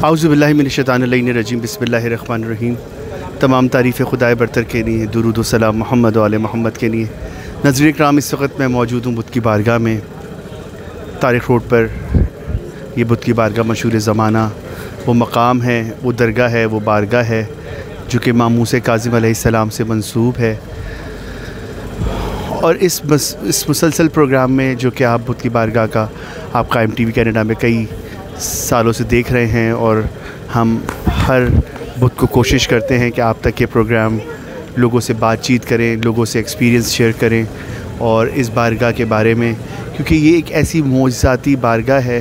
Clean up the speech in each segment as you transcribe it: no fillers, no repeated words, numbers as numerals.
आउज़ुबिल्लाहि मिनश्शैतानिर्रजीम बिस्मिल्लाहिर्रहमानिर्रहीम। तमाम तारीफ़ खुदाए बरतर के लिए, दुरूद व सलाम मोहम्मद व आले मोहम्मद के लिए। नज़र इकराम, इस वक्त मैं मौजूद हूँ बुत की बारगाह में, तारिक रोड पर। ये बुत की बारगाह मशहूर ज़माना वो मकाम है, वो दरगाह है, वो बारगाह है जो कि इमाम मूसा काज़िम अलैहिस्सलाम से मंसूब है। और इस मुसलसल प्रोग्राम में जो कि आप बुत की बारगाह का आप कायम टीवी कनाडा में कई सालों से देख रहे हैं, और हम हर बुत को कोशिश करते हैं कि आप तक ये प्रोग्राम लोगों से बातचीत करें, लोगों से एक्सपीरियंस शेयर करें और इस बारगाह के बारे में, क्योंकि ये एक ऐसी मोज़ाती बारगाह है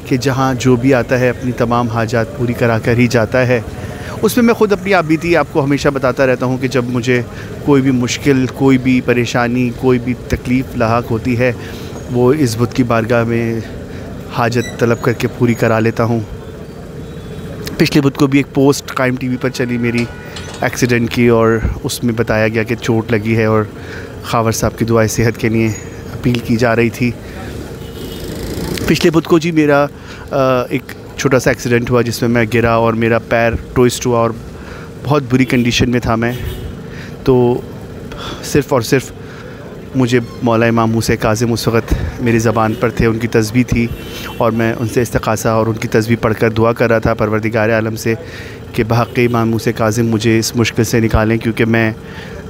कि जहाँ जो भी आता है अपनी तमाम हाजात पूरी करा कर ही जाता है। उसमें मैं ख़ुद अपनी बीती आपको हमेशा बताता रहता हूँ कि जब मुझे कोई भी मुश्किल, कोई भी परेशानी, कोई भी तकलीफ़ लाहक होती है, वो इस बुत की बारगाह में हाजत तलब करके पूरी करा लेता हूँ। पिछले बुत को भी एक पोस्ट कायम टीवी पर चली मेरी एक्सीडेंट की, और उसमें बताया गया कि चोट लगी है और खावर साहब की दुआए सेहत के लिए अपील की जा रही थी। पिछले बुत को जी मेरा एक छोटा सा एक्सीडेंट हुआ जिसमें मैं गिरा और मेरा पैर ट्विस्ट हुआ और बहुत बुरी कंडीशन में था मैं। तो सिर्फ़ और सिर्फ मुझे मौला इमाम मूसा काज़िम उस वक़्त मेरी ज़बान पर थे, उनकी तस्बीह थी, और मैं उनसे इस्तिग़ासा और उनकी तस्बीह पढ़कर दुआ कर रहा था परवरदिगार आलम से कि बहक़ इमाम मूसा काज़िम मुझे इस मुश्किल से निकालें, क्योंकि मैं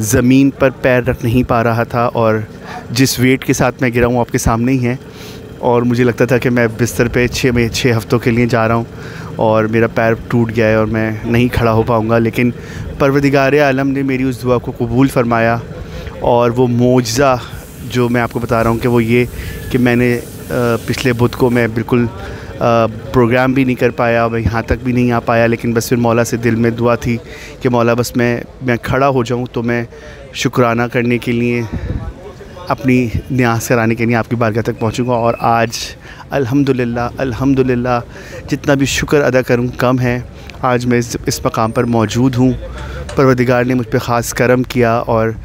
ज़मीन पर पैर रख नहीं पा रहा था और जिस वेट के साथ मैं गिरा हूँ आपके सामने ही है। और मुझे लगता था कि मैं बिस्तर पे 6 हफ़्तों के लिए जा रहा हूँ और मेरा पैर टूट गया है और मैं नहीं खड़ा हो पाऊँगा। लेकिन परवरदिगार आलम ने मेरी उस दुआ को कबूल फ़रमाया, और वो मोजज़ा जो मैं आपको बता रहा हूँ कि वो ये कि मैंने पिछले बुत को मैं बिल्कुल प्रोग्राम भी नहीं कर पाया, मैं यहाँ तक भी नहीं आ पाया, लेकिन बस फिर मौला से दिल में दुआ थी कि मौला बस मैं खड़ा हो जाऊँ तो मैं शुक्राना करने के लिए, अपनी न्याज़ कराने के लिए आपकी बारगाह तक पहुँचूँगा। और आज अल्हम्दुलिल्लाह जितना भी शुक्र अदा करूँ कम है। आज मैं इस मकाम पर मौजूद हूँ। परवरदिगार ने मुझ पर ख़ास करम किया और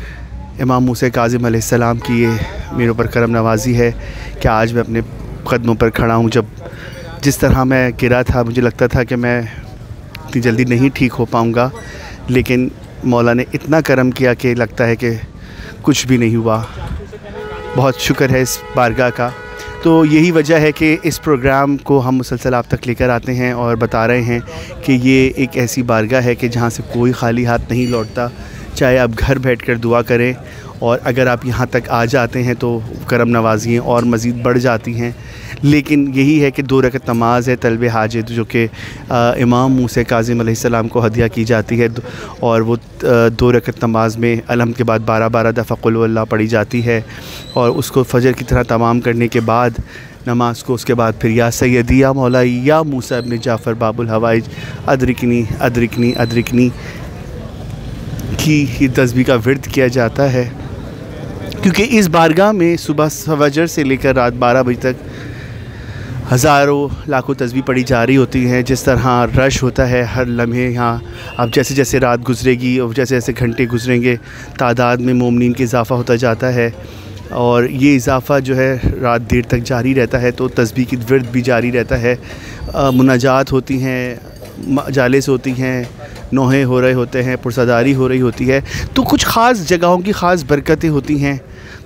इमाम मूसा काज़िम अलैहिस्सलाम की ये मेरे ऊपर करम नवाज़ी है कि आज मैं अपने क़दमों पर खड़ा हूँ। जब जिस तरह मैं गिरा था मुझे लगता था कि मैं इतनी जल्दी नहीं ठीक हो पाऊँगा, लेकिन मौला ने इतना करम किया कि लगता है कि कुछ भी नहीं हुआ। बहुत शुक्र है इस बारगाह का। तो यही वजह है कि इस प्रोग्राम को हम मुसलसल आप तक लेकर आते हैं और बता रहे हैं कि ये एक ऐसी बारगाह है कि जहाँ से कोई खाली हाथ नहीं लौटता। चाहे आप घर बैठकर दुआ करें, और अगर आप यहाँ तक आ जाते हैं तो करम नवाज़ियाँ और मज़ीद बढ़ जाती हैं। लेकिन यही है कि 2 रकत नमाज है तलब हाजत, जो कि इमाम मूसा काज़िम अलैहिस्सलाम को हदिया की जाती है, और वो 2 रकत नमाज में अलहम्द के बाद 12-12 दफ़ा कुल हुवल्लाह पढ़ी जाती है, और उसको फ़जर की तरह तमाम करने के बाद नमाज को उसके बाद फिर या सैयदी या मौला या मूसा इब्न जाफ़र बाबुल हवाइज अदरिकनी अदरिकनी अदरिकनी की तस्बीह का विर्द किया जाता है। क्योंकि इस बारगाह में सुबह फजर से लेकर रात 12 बजे तक हज़ारों लाखों तस्बीह पढ़ी जा रही होती हैं। जिस तरह रश होता है हर लम्हे यहाँ, अब जैसे जैसे रात गुज़रेगी और जैसे जैसे घंटे गुज़रेंगे तादाद में मोमिनीन का इज़ाफ़ा होता जाता है, और ये इज़ाफ़ा जो है रात देर तक जारी रहता है। तो तस्बीह की विर्द भी जारी रहता है, मुनाजात होती हैं, मजालिस होती हैं, नोहे हो रहे होते हैं, पुरसदारी हो रही होती है। तो कुछ ख़ास जगहों की ख़ास बरकतें होती हैं।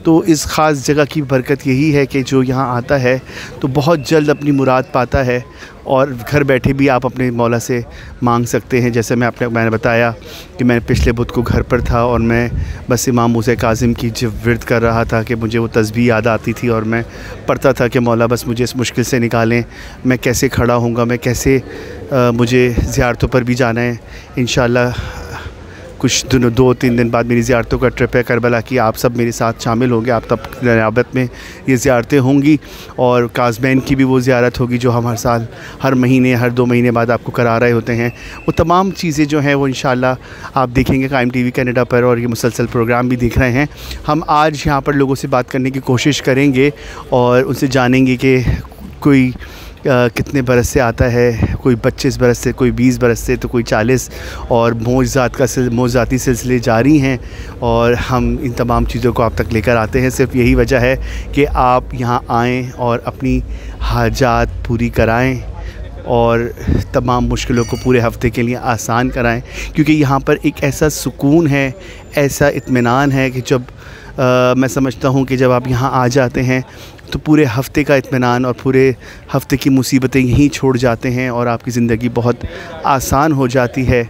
तो इस ख़ास जगह की बरकत यही है कि जो यहाँ आता है तो बहुत जल्द अपनी मुराद पाता है, और घर बैठे भी आप अपने मौला से मांग सकते हैं। जैसे मैंने बताया कि मैं पिछले बुध को घर पर था और मैं बस इमाम मूसा काज़िम की जब विर्द कर रहा था कि मुझे वो तस्बीह याद आती थी, और मैं पढ़ता था कि मौला बस मुझे इस मुश्किल से निकालें, मैं कैसे खड़ा होऊंगा, मैं कैसे मुझे ज़ियारतों पर भी जाना है। इंशाअल्लाह कुछ दिनों 2-3 दिन बाद मेरी ज़ियारतों का ट्रिप है करबला की, आप सब मेरे साथ शामिल होंगे। आप तब क़यामत में ये ज़ियारतें होंगी, और काज़मैन की भी वो ज़ियारत होगी जो हम हर साल, हर महीने, हर 2 महीने बाद आपको करा रहे होते हैं। वो तमाम चीज़ें जो हैं वो इंशाअल्लाह आप देखेंगे कायम टीवी कनाडा पर, और ये मुसलसल प्रोग्राम भी देख रहे हैं। हम आज यहाँ पर लोगों से बात करने की कोशिश करेंगे और उनसे जानेंगे कि कोई कितने बरस से आता है, कोई 25 बरस से, कोई 20 बरस से, तो कोई 40, और मौज़ाती सिलसिले जारी हैं, और हम इन तमाम चीज़ों को आप तक लेकर आते हैं। सिर्फ़ यही वजह है कि आप यहाँ आएँ और अपनी हाजात पूरी कराएँ, और तमाम मुश्किलों को पूरे हफ़्ते के लिए आसान कराएं, क्योंकि यहाँ पर एक ऐसा सुकून है, ऐसा इत्मीनान है कि जब मैं समझता हूँ कि जब आप यहाँ आ जाते हैं तो पूरे हफ़्ते का इत्मीनान और पूरे हफ़्ते की मुसीबतें यहीं छोड़ जाते हैं और आपकी ज़िंदगी बहुत आसान हो जाती है।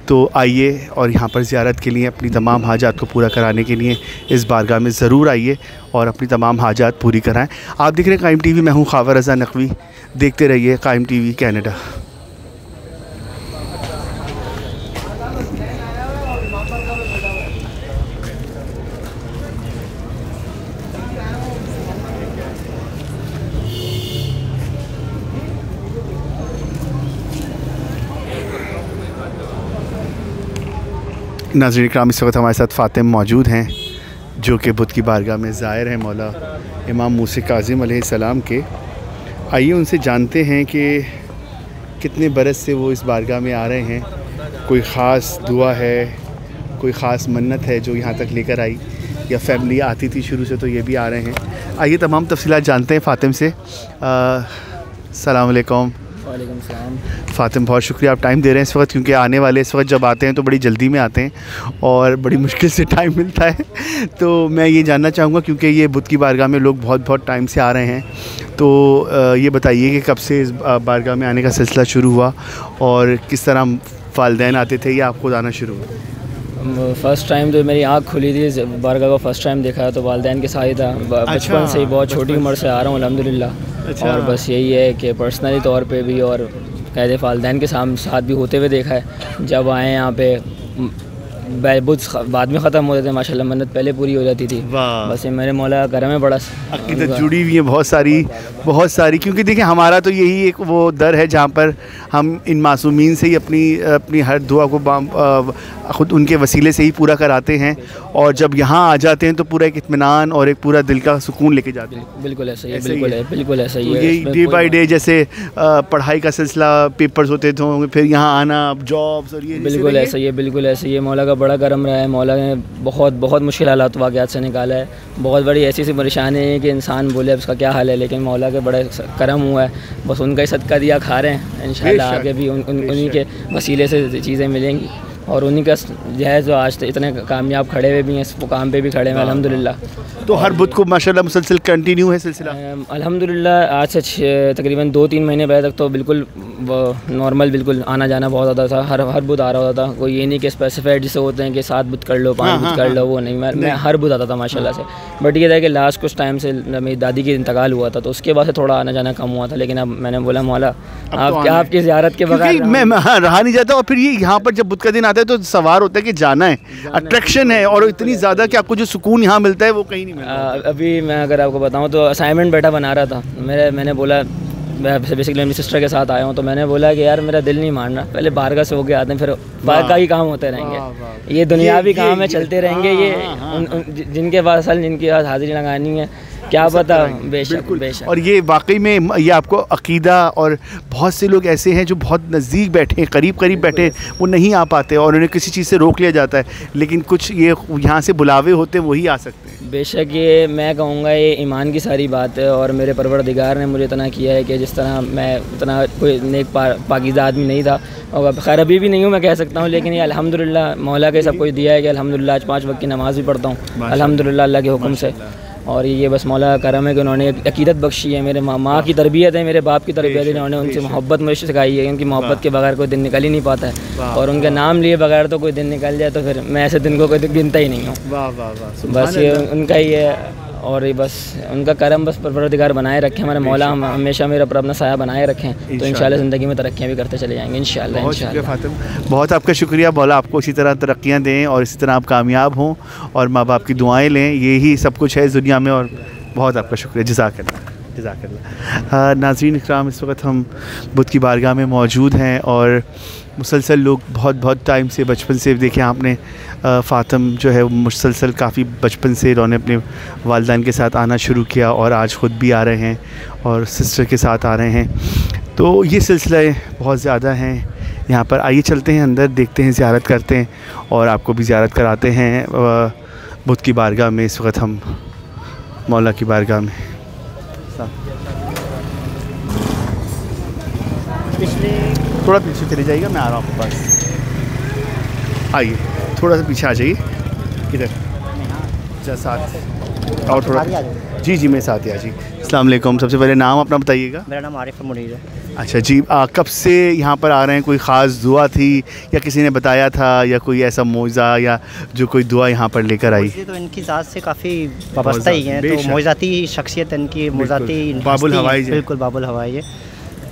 तो आइए और यहाँ पर ज़ियारत के लिए अपनी तमाम हाजात को पूरा कराने के लिए इस बारगाह में ज़रूर आइए और अपनी तमाम हाजात पूरी कराएं। आप देख रहे हैं कायम टीवी, मैं हूँ ख़ावर रज़ा नकवी। देखते रहिए कायम टीवी कैनेडा। नाज़रीन इकराम, इस वक्त हमारे साथ फ़ातिम मौजूद हैं जो कि बुत की बारगाह में ज़ाहिर हैं मौला इमाम मूसा काज़िम अलैहिस्सलाम के। आइए उनसे जानते हैं कि कितने बरस से वो इस बारगाह में आ रहे हैं, कोई ख़ास दुआ है, कोई ख़ास मन्नत है जो यहाँ तक लेकर आई, या फैमिली आती थी शुरू से तो ये भी आ रहे हैं। आइए तमाम तफसीलात जानते हैं फ़ातिम से। अस्सलाम वालेकुम। वालेकुम सलाम। फ़ातिम, बहुत शुक्रिया आप टाइम दे रहे हैं इस वक्त, क्योंकि आने वाले इस वक्त जब आते हैं तो बड़ी जल्दी में आते हैं और बड़ी मुश्किल से टाइम मिलता है। तो मैं ये जानना चाहूँगा, क्योंकि ये बुत की बारगाह में लोग बहुत टाइम से आ रहे हैं, तो ये बताइए कि कब से इस बारगाह में आने का सिलसिला शुरू हुआ और किस तरह वालिदैन आते थे या आप खुद आना शुरू हुआ? फ़र्स्ट टाइम तो मेरी आँख खुली थी, बारगाह को फ़र्स्ट टाइम देखा तो वालिदैन के साथ ही था। बचपन से ही, बहुत छोटी उम्र से आ रहा हूँ अल्हम्दुलिल्लाह। और बस यही है कि पर्सनली तौर पे भी और कहते वालिदैन के साथ भी होते हुए देखा है। जब आए यहाँ पे बुत बाद में ख़त्म होते थे माशाल्लाह, मन्नत पहले पूरी हो जाती थी। बस ये मेरे मौला का करम है, बड़ा अक़ीदत जुड़ी हुई है बहुत सारी, क्योंकि देखिए हमारा तो यही एक वो दर है जहाँ पर हम इन मासूमीन से ही अपनी हर दुआ को ख़ुद उनके वसीले से ही पूरा कराते हैं, और जब यहाँ आ जाते हैं तो पूरा एक इत्मीनान और एक पूरा दिल का सुकून लेके जाते हैं। बिल्कुल ऐसा ही है, बिल्कुल ऐसा ही है। यही डे बाई डे जैसे पढ़ाई का सिलसिला, पेपर्स होते थे, फिर यहाँ आना, जॉब्स और ये बिल्कुल ऐसा ही है। मौला का बड़ा करम रहा है। मौला ने बहुत मुश्किल हालात वाक़यात से निकाला है। बहुत बड़ी ऐसी परेशानी है कि इंसान बोले अब उसका क्या हाल है, लेकिन मौला के बड़ा करम हुआ है। बस उनका ही सदका दिया खा रहे हैं, इंशाल्लाह आगे भी उन्हीं के वसीले से चीज़ें मिलेंगी और उन्हीं का जो है जो आज इतने कामयाब खड़े हुए भी हैं, इस मुकाम पे भी खड़े हैं अल्हम्दुलिल्लाह। तो हर बुत को माशाल्लाह मुसलसल कंटिन्यू है सिलसिला अल्हम्दुलिल्लाह। आज से तकरीबन 2-3 महीने पहले तक तो बिल्कुल नॉर्मल, बिल्कुल आना जाना बहुत ज़्यादा था। हर बुत आ रहा होता था। कोई ये नहीं कि स्पेसिफाइड जिसे होते हैं कि 7 बुत कर लो, 5 बुत कर लो, वो नहीं। मैं हर बुत आता था माशाल्लाह से। बट ये था कि लास्ट कुछ टाइम से मेरी दादी की इंतकाल हुआ था, तो उसके बाद से थोड़ा आना जाना कम हुआ था। लेकिन अब मैंने बोला मौला आपकी ज़ियारत के बगैर मैं रहा नहीं जाता। और फिर ये यहाँ पर जब बुत का दिन आता है तो सवार होता है कि जाना है, अट्रैक्शन है, और इतनी ज़्यादा कि आपको जो सुकून यहाँ मिलता है वो कहीं नहीं मिलता। अभी मैं अगर आपको बताऊँ तो असाइनमेंट बैठा बना रहा था, मैंने बोला, मैं बेसिकली मेरी सिस्टर के साथ आया हूँ, तो मैंने बोला कि यार मेरा दिल नहीं मानना, पहले बारगाह से होके आते हैं, फिर बारगाह ही काम होते रहेंगे। ये दुनियावी काम है, चलते रहेंगे। ये जिनके पास हाजिरी लगानी है, क्या पता। बेशक। और ये वाकई में ये आपको अकीदा, और बहुत से लोग ऐसे हैं जो बहुत नज़दीक बैठे, करीब बैठे, वो नहीं आ पाते और उन्हें किसी चीज़ से रोक लिया जाता है, लेकिन कुछ ये यहाँ से बुलावे होते हैं, वही आ सकते हैं। बेशक ये मैं कहूँगा ये ईमान की सारी बात है, और मेरे परवरदिगार ने मुझे इतना किया है कि जिस तरह मैं उतना कोई नेक पाकीज़ा आदमी नहीं था, और खैर अभी भी नहीं हूँ मैं कह सकता हूँ, लेकिन ये अल्हम्दुलिल्लाह मौला के सब कुछ दिया है कि अल्हम्दुलिल्लाह आज 5 वक्त की नमाज़ भी पढ़ता हूँ अल्हम्दुलिल्लाह अल्लाह के हुक्म से। और ये बस मौला का करम है कि उन्होंने एक अकीदत बख्शी है। मेरे माँ की तरबियत है, मेरे बाप की तरबियत है, उन्होंने उनसे मोहब्बत मुझे सिखाई है, क्योंकि मोहब्बत के बगैर कोई दिन निकल ही नहीं पाता है, और उनके नाम लिए बगैर तो कोई दिन निकल जाए तो फिर मैं ऐसे दिन को कोई गिनता ही नहीं हूँ। बस ये उनका ही है, और ये बस उनका करम बस परवरदिगार बनाए रखें, हमारे मौला हमेशा मेरा पर अपना साया बनाए रखें, तो इंशाल्लाह ज़िंदगी में तरक्कियाँ भी करते चले जाएंगे इंशाल्लाह। बहुत आपका शुक्रिया। मौला आपको इसी तरह तरक्कियाँ दें और इसी तरह आप कामयाब हों और माँ बाप की दुआएँ लें, यही सब कुछ है इस दुनिया में। और बहुत आपका शुक्रिया, जज़ाकल्लाह। नाज़रीन इकराम, इस वक्त हम बुत की बारगाह में मौजूद हैं और मुसलसल लोग बहुत टाइम से, बचपन से देखें आपने, फ़ातिम जो है मुसलसल काफ़ी बचपन से इन्होंने अपने वालिदैन के साथ आना शुरू किया, और आज ख़ुद भी आ रहे हैं और सिस्टर के साथ आ रहे हैं। तो ये सिलसिले बहुत ज़्यादा हैं यहाँ पर। आइए चलते हैं अंदर, देखते हैं, ज़ियारत करते हैं और आपको भी ज़ियारत कराते हैं बुत की बारगाह में। इस वक्त हम मौला की बारगाह में पिछले थोड़ा पीछे चले जाइएगा, मैं आ रहा हूँ आपके पास। आइए थोड़ा सा पीछे आ जाइए। किधर? अच्छा साथ और थोड़ा। जी जी मेरे साथ ही आ जी। अस्सलाम वालेकुम। सबसे पहले नाम अपना बताइएगा। मेरा नाम आरिफ मुनीर है। अच्छा जी, कब से यहाँ पर आ रहे हैं? कोई ख़ास दुआ थी या किसी ने बताया था या कोई ऐसा मौज़ा या जो कोई दुआ यहाँ पर लेकर आई? तो इनकी ज़ात से काफ़ी वाबस्ता ही है, तो मौज़ाती शख्सियत इनकी, मौज़ाती बाबुल हवाई। बिल्कुल बाबुल हवाई है।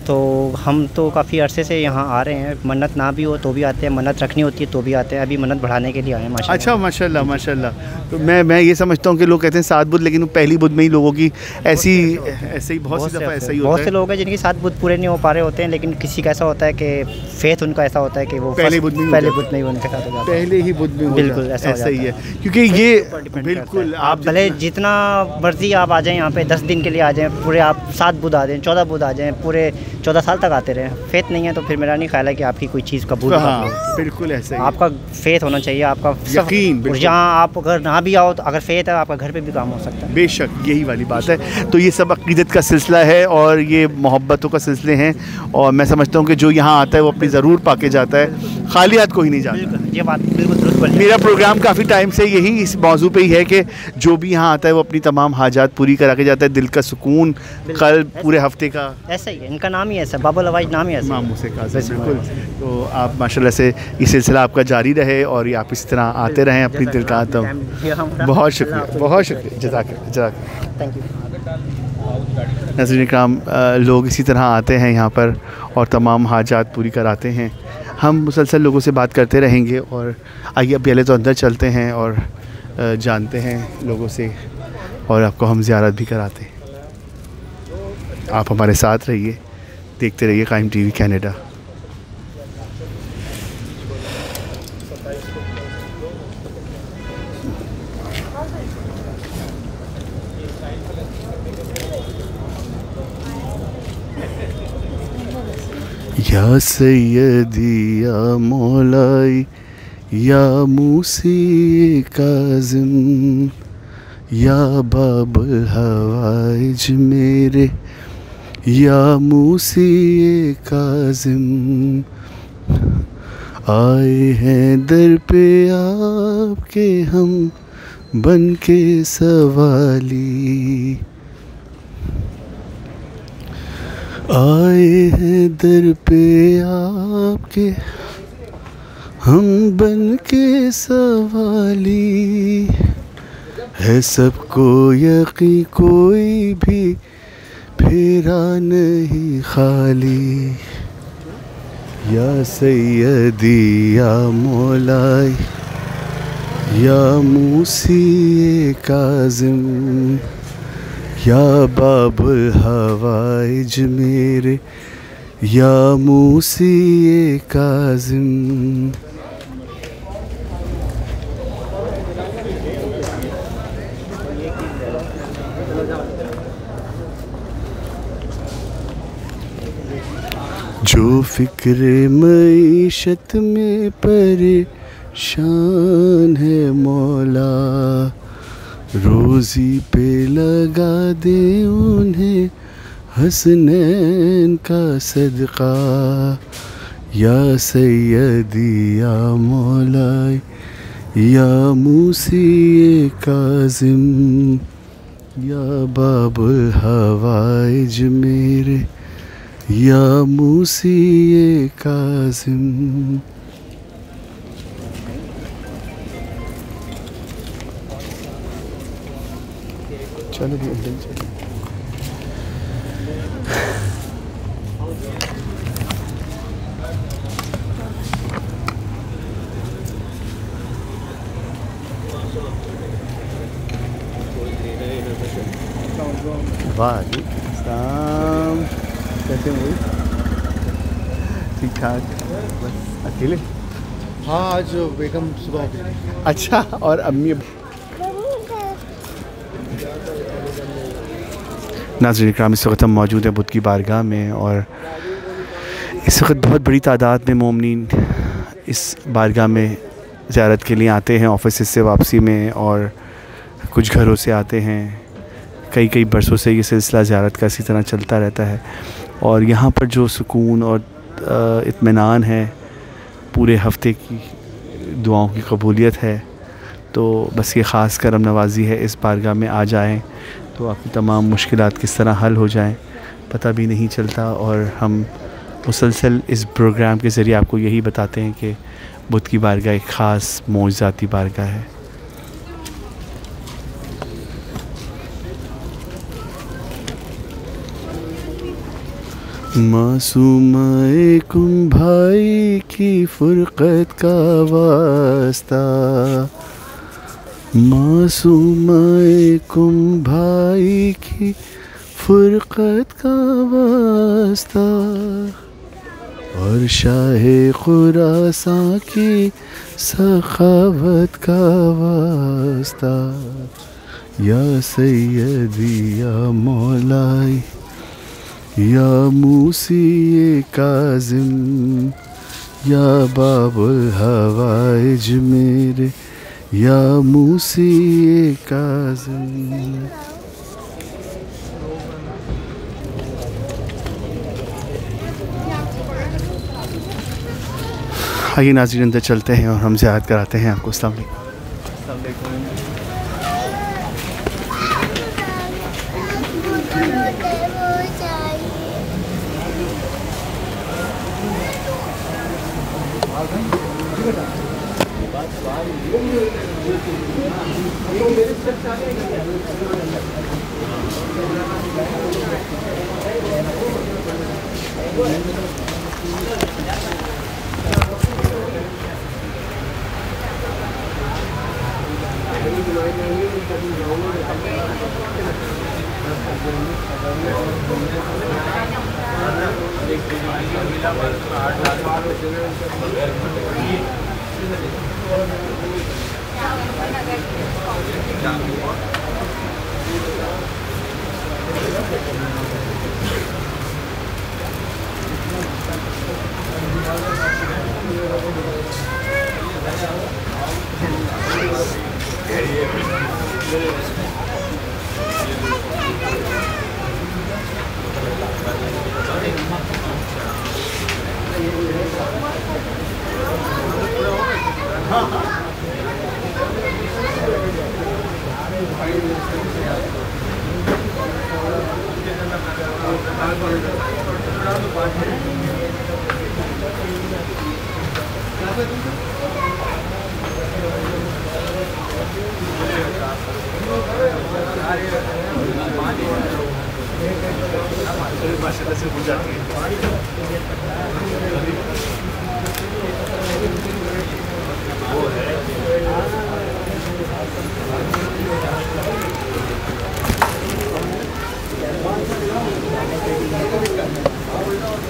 तो हम तो काफ़ी अरसे से यहाँ आ रहे हैं, मन्नत ना भी हो तो भी आते हैं, मन्नत रखनी होती है तो भी आते हैं। अभी मन्नत बढ़ाने के लिए आए हैं माशाल्लाह। अच्छा माशाल्लाह माशाल्लाह। तो मैं ये समझता हूँ कि लोग कहते हैं 7 बुध, लेकिन पहली बुध में ही लोगों की ऐसे ही बहुत सी दफ़ा ऐसा ही होता है। बहुत से लोग हैं जिनके 7 बुध पूरे नहीं हो पा रहे होते हैं, लेकिन किसी का ऐसा होता है कि फेथ उनका ऐसा होता है कि वो पहले बुध नहीं उनके साथ हो जाता है, पहले ही बुध में। बिल्कुल ऐसा ही है, क्योंकि ये बिल्कुल आप भले जितना मर्जी आप आ जाएँ यहाँ पे 10 दिन के लिए आ जाएँ, पूरे आप 7 बुध आ जाएँ, 14 बुध आ जाएँ, पूरे 14 साल तक आते रहे, फेथ नहीं है तो फिर मेरा नहीं ख्याल है कि आपकी कोई चीज़ कबूल। हाँ बिल्कुल ऐसा ही। आपका फेथ होना चाहिए, आपका यकीन। और यहाँ आप अगर ना भी आओ तो अगर फेथ है आपका घर पे भी काम हो सकता है। बेशक यही वाली बात है। तो ये सब अक़ीदत का सिलसिला है और ये मोहब्बतों का सिलसिले हैं, और मैं समझता हूँ कि जो यहाँ आता है वो अपनी ज़रूर पाके जाता है, खाली हाथ कोई नहीं जाता। ये बात बिल्कुल दुरुस्त बोली। मेरा प्रोग्राम काफ़ी टाइम से यही इस मौजू पे ही है कि जो भी यहाँ आता है वो अपनी तमाम हाजात पूरी करा के जाता है, दिल का सुकून, कल पूरे हफ्ते का। ऐसा ही है, इनका नाम ही ऐसा, बाबुल हवाई नाम ही ऐसा। इमाम मूसा काज़िम, बिल्कुल। तो आप माशाल्लाह से ये सिलसिला आपका जारी रहे और ये आप इसी तरह आते रहें अपनी दिल का। तो बहुत शुक्रिया, बहुत शुक्रिया, जज़ाक। Thank you. नाज़रीन इकराम, लोग इसी तरह आते हैं यहाँ पर और तमाम हाजात पूरी कराते हैं। हम मुसलसल लोगों से बात करते रहेंगे और आइए अब पहले तो अंदर चलते हैं और जानते हैं लोगों से और आपको हम ज़ियारत भी कराते हैं। आप हमारे साथ रहिए, देखते रहिए कायम टीवी कनाडा। या सैयदी या मौलाई या मूसी काज़िम या बाबुल हवाइज मेरे या मूसी काज़िम, आए हैं दर पे आपके हम बन के सवाली, आए हैं दर पे आपके हम बन के सवाली, है सबको यकीन कोई भी फेरा नहीं खाली, या सैयदी या मौलाई या मूसी काज़िम या बाबुल हवाइज मेरे या मूसी काज़िम। जो फ़िक्र मईशत में परेशान है मौला, रोज़ी पे लगा दे उन्हें हसनैन का सदका, या सैयदी या मौलाई या मूसी काज़िम या बाबुल हवाइज मेरे या मूसी काज़िम। चलो भी अंदर चलो। वालेकुम, कैसे हैं? ठीक ठाक, बस अकेले? हाँ आज बेगम सुबह हो गई। अच्छा, और अम्मी? नाज़रीन इकराम, इस वक्त हम मौजूद हैं बुद्ध की बारगाह में और इस वक्त बहुत बड़ी तादाद में मोमिनीन इस बारगाह में ज़ियारत के लिए आते हैं, ऑफिस से वापसी में, और कुछ घरों से आते हैं। कई बरसों से ये सिलसिला ज़ियारत का इसी तरह चलता रहता है और यहाँ पर जो सुकून और इत्मीनान है, पूरे हफ्ते की दुआओं की कबूलियत है। तो बस ये ख़ास करम नवाज़ी है, इस बारगाह में आ जाएं तो आपकी तमाम मुश्किलात किस तरह हल हो जाएं पता भी नहीं चलता। और हम मुसलसल इस प्रोग्राम के ज़रिए आपको यही बताते हैं कि बुद्ध की बारगाह एक ख़ास मौजज़ाती बारगाह है। मासूम भाई की फ़ुरक़त का वास्ता, मासूम भाई की फ़ुरक़त का वास्ता, और शाहे खुरासां की सखावत का वास्ता, या सैयदी या मौलाई या मूसी काज़िम, या बाबुल हवाइज मेरे, या मूसी काज़िम। आइए नाज़रीन अंदर चलते हैं और हम ज़ियारत कराते हैं आपको। अस्सलाम वालेकुम।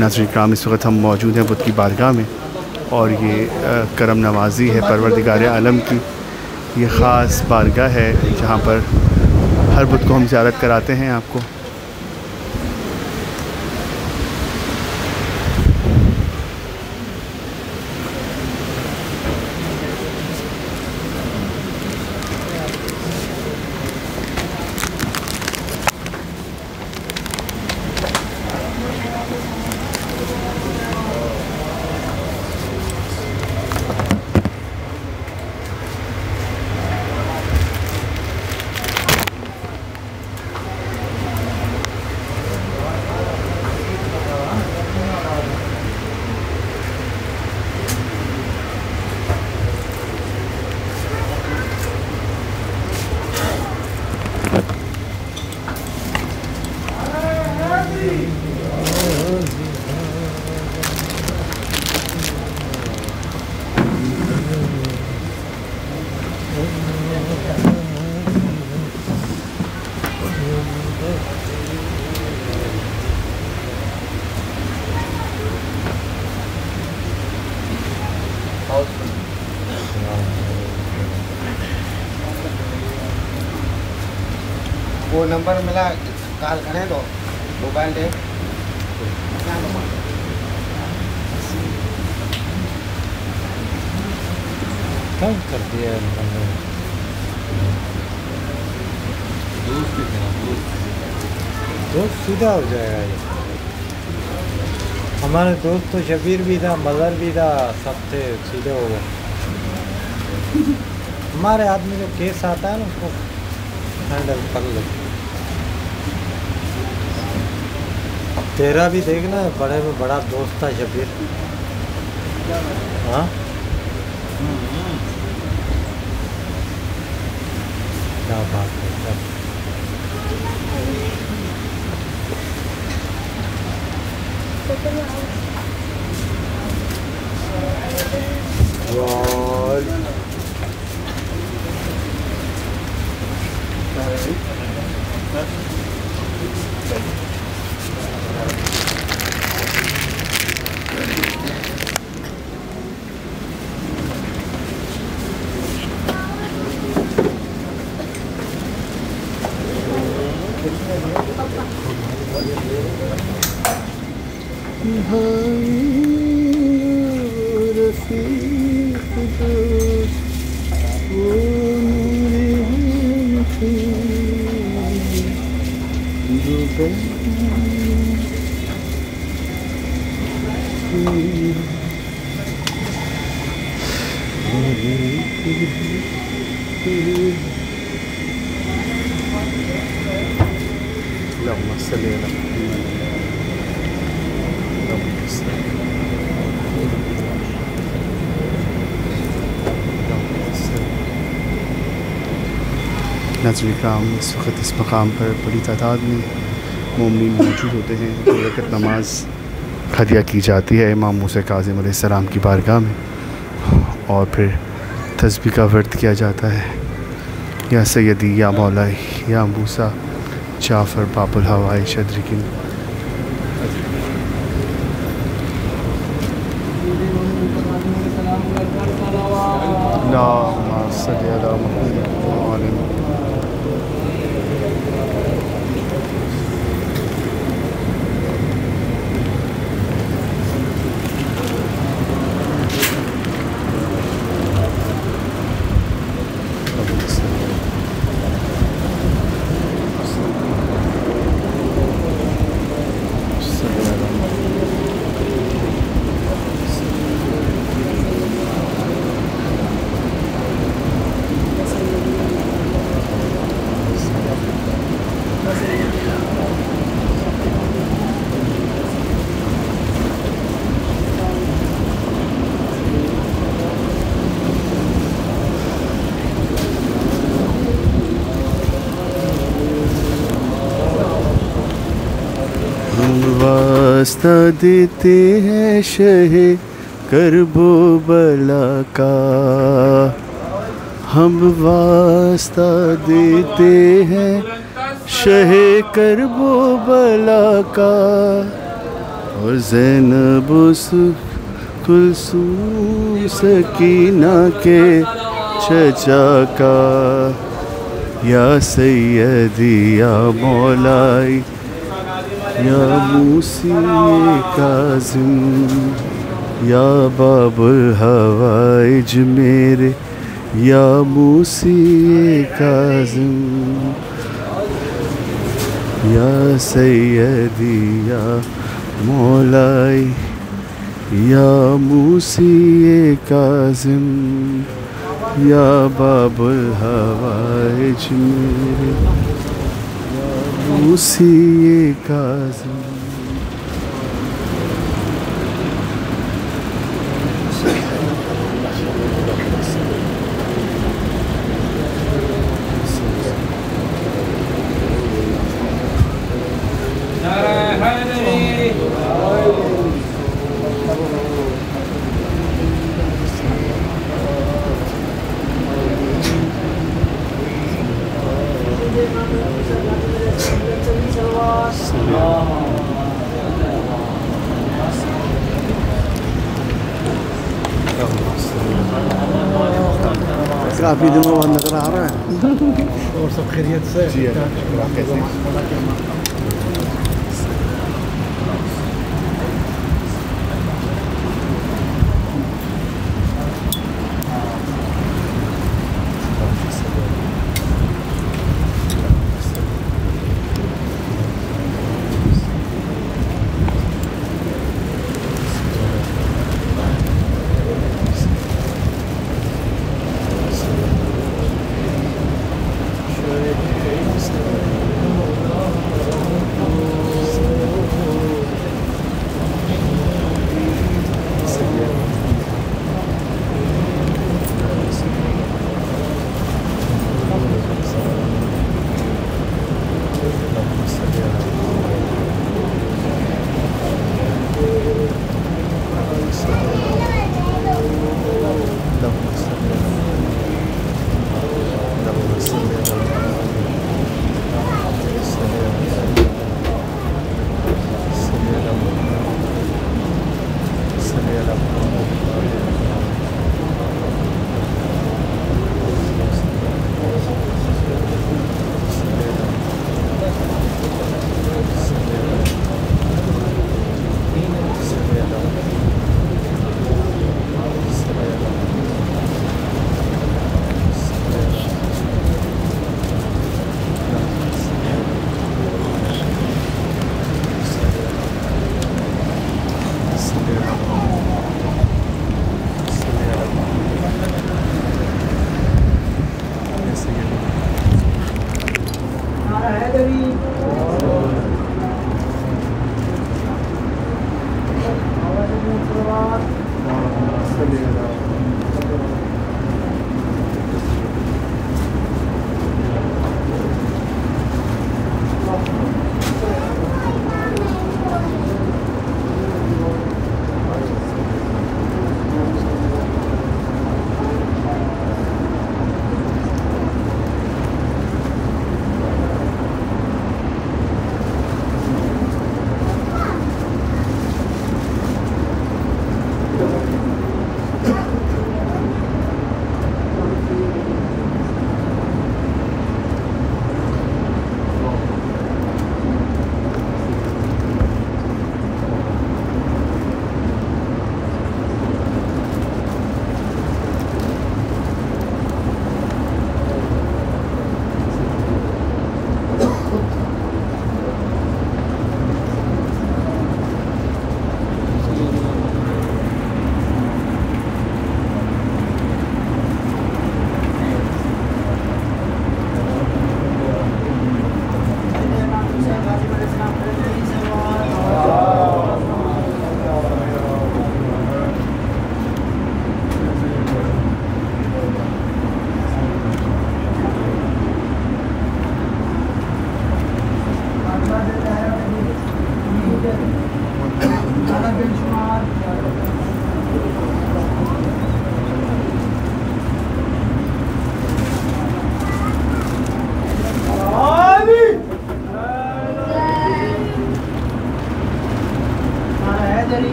नाज़रीन इकराम, इस वक्त हम मौजूद हैं बुद्ध की बारगाह में और ये करम नवाज़ी है परवरदिगार आलम की। ये ख़ास बारगाह है जहाँ पर हर बुद्ध को हम ज़ियारत कराते हैं आपको। वो नंबर मिला कॉल करें तो मोबाइल दे कम कर दिया दोस्त सीधा हो जाएगा ये। हमारे दोस्त तो शबीर भी था, मज़हर भी था, सब थे, सीधे हो गए। हमारे आदमी जो केस आता है ना उसको हैंडल कर लेते। तेरा भी देखना, बड़े में बड़ा दोस्त था शबीर। हाँ क्या बात है। नाज़रीन इकराम, इस वक्त इस मकाम पर बड़ी तादाद में मोमिन मौजूद होते हैं। 2 रकात नमाज हदिया की जाती है इमाम मूसा काज़िम अलैहिस्सलाम की बारगाह में, और फिर तस्बीह का वर्द किया जाता है। या सैयदी या मौलाई या मूसा जाफ़र बाबुल हवाई शदरिकिन। वास्ता देते हैं शहे करबो बला का, हम वास्ता देते हैं शहे करबो बला का, और ज़ैनब कुलसूम सकीना के चचा का। या सैयदी या मौलाई या मूसी काज़िम या बाबुल हवाइज मेरे, या मूसी काज़िम या सैयदी या मौलाई या मूसी काज़िम या बाबुल हवाइज मेरे, मूसी काज़िम। काफ़ी दिनों बाद नज़र आ रहा है। और सब खैरियत से? जी कैसे?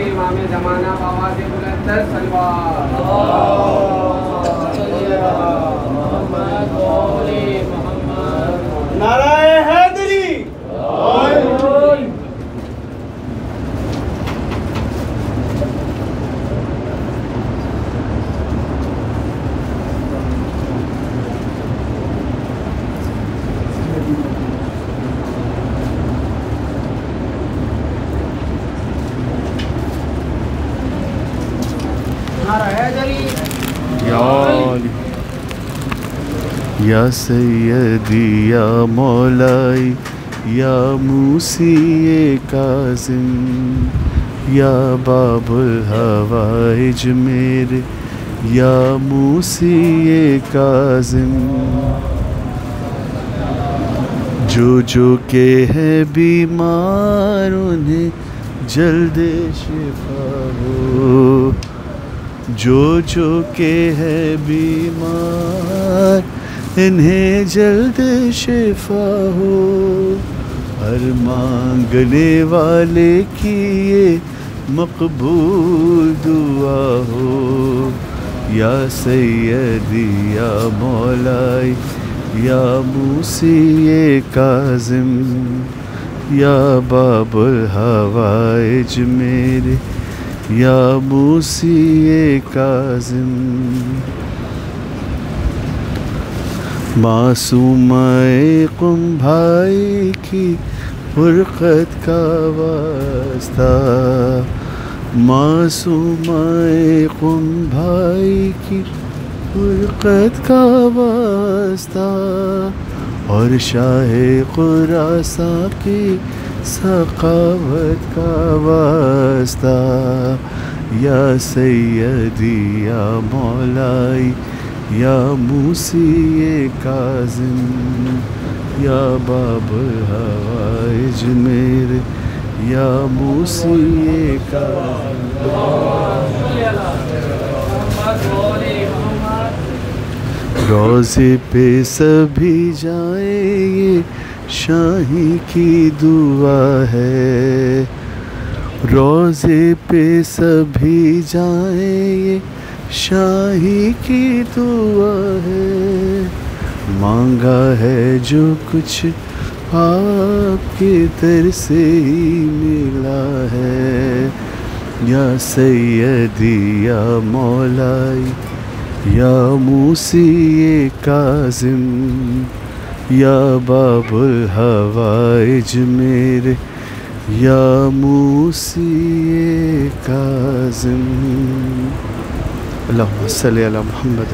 इमाम ज़माना बाबा से बुलंद सलवार नाराए हैदरी। या सैयदी या मौलाई या मूसी काज़िम या बाबुल हवाइज मेरे या मूसी काज़िम। जो के हैं बीमार उन्हें जल्द शिफा हो, जो के हैं बीमार इन्हें जल्द शिफा हो। हर मांगने वाले की ये मकबूल दुआ हो। या सैयदी या मौलाई या मूसी काज़िम या बाबुल हवाइज मेरे या मूसी काज़िम। मासूमाए कुम भाई की फुरक़त का वास्ता, मासूमाए कुम भाई की फुरक़त का वास्ता। और शाहे ख़ुरासा की सखावत का वास्ता। या सैयदी या मौलाई या मूसी काज़िम या बाबुल हवाइज मेरे या मूसी काज़िम। रोज़े पे सभी जाए ये शाही की दुआ है। रोज़े पे सभी जाए ये शाही की दुआ है। मांगा है जो कुछ आपके दर से ही मिला है। या सैयदी या मौलाई या मूसी काज़िम या बाबुल हवाइज मेरे या मूसी काज़िम। अल्लाहुम्मा सल्ली अला मुहम्मद।